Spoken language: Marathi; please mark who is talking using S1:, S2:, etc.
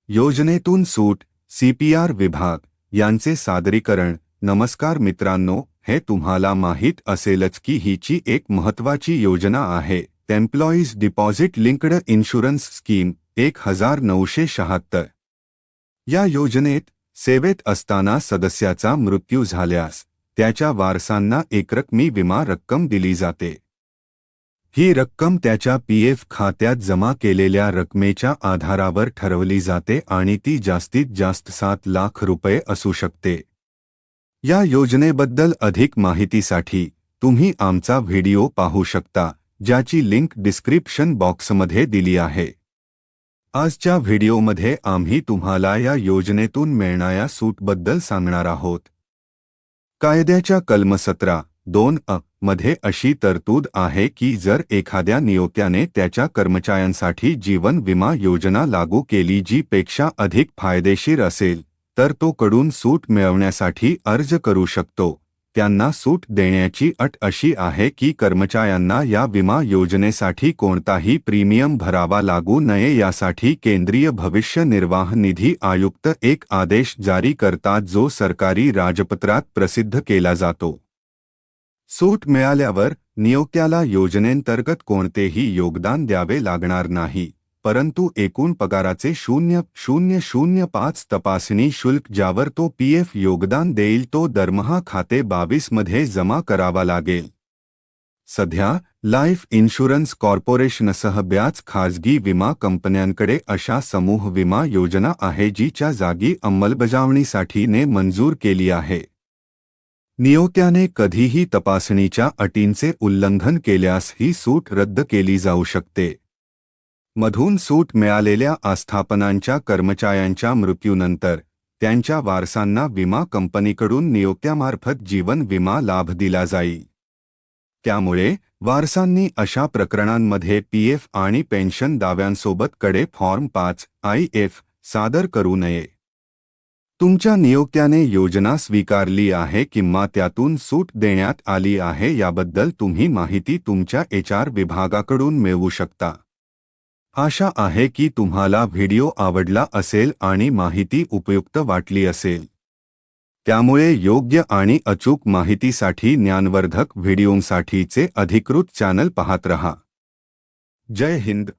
S1: योजनेतून सूट CPR विभाग यांचे सादरीकरण। नमस्कार मित्रांनो, हे तुम्हाला माहीत असेलच की हीची एक महत्त्वाची योजना आहे, employees deposit linked insurance scheme 1976। या योजनेत सेवेत असताना सदस्याचा मृत्यू झाल्यास त्याच्या वारसांना एकरकमी विमा रक्कम दिली जाते। ही रक्कम त्याच्या PF खात्यात जमा केलेल्या रकमेच्या आधारावर ठरवली जाते आणि ती जास्तीत जास्त 7 लाख रुपये असू शकते। या योजनेबद्दल अधिक माहितीसाठी तुम्ही आमचा व्हिडिओ पाहू शकता, ज्याची लिंक डिस्क्रिप्शन बॉक्समध्ये दिली आहे। आजच्या व्हिडिओमध्ये आम्ही तुम्हाला या योजनेतून मिळणाऱ्या सूटबद्दल सांगणार आहोत। कायद्याच्या कलम 17(2)(a) मध्ये अशी तरतूद आहे की जर एखाद्या नियोक्त्याने त्याच्या कर्मचाऱ्यांसाठी जीवन विमा योजना लागू केली जी पेक्षा अधिक फायदेशीर असेल, तर तो कडून सूट मिळवण्यासाठी अर्ज करू शकतो। त्यांना सूट देण्याची अट अशी आहे की कर्मचाऱ्यांना या विमा योजनेसाठी कोणताही प्रीमियम भरावा लागू नये यासाठी केंद्रीय भविष्य निर्वाह निधी आयुक्त एक आदेश जारी करतात, जो सरकारी राजपत्रात प्रसिद्ध केला जातो। सूट मिळाल्यावर नियोक्त्याला योजनेंतर्गत कोणतेही योगदान द्यावे लागणार नाही, परंतु एकूण पगाराचे 0.005 तपासणी शुल्क ज्यावर तो PF योगदान देईल तो दरमहा खाते 22 मध्ये जमा करावा लागेल। सध्या लाईफ इन्शुरन्स कॉर्पोरेशनसह बऱ्याच खाजगी विमा कंपन्यांकडे अशा समूह विमा योजना आहे जीच्या जागी अंमलबजावणीसाठी ने मंजूर केली आहे। नियोक्त्याने कधीही तपासणीच्या अटींचे उल्लंघन केल्यास ही सूट रद्द केली जाऊ शकते। मधून सूट मिळालेल्या आस्थापनांच्या कर्मचाऱ्यांच्या मृत्यूनंतर त्यांच्या वारसांना विमा कंपनीकडून नियोक्त्यामार्फत जीवन विमा लाभ दिला जाईल। त्यामुळे वारसांनी अशा प्रकरणांमध्ये PF आणि पेन्शन दाव्यांसोबत कडे फॉर्म 5(IF) सादर करू नये। तुमच्या नियोक्त्याने योजना स्वीकारली आहे किंवा त्यातून सूट देण्यात आली आहे याबद्दल तुम्ही माहिती तुमच्या HR विभागाकडून मिळवू शकता। आशा आहे की तुम्हाला व्हिडिओ आवडला असेल आणि माहिती उपयुक्त वाटली असेल। त्यामुळे योग्य आणि अचूक माहितीसाठी ज्ञानवर्धक व्हिडिओंसाठीचे अधिकृत चॅनल पाहत रहा। जय हिंद।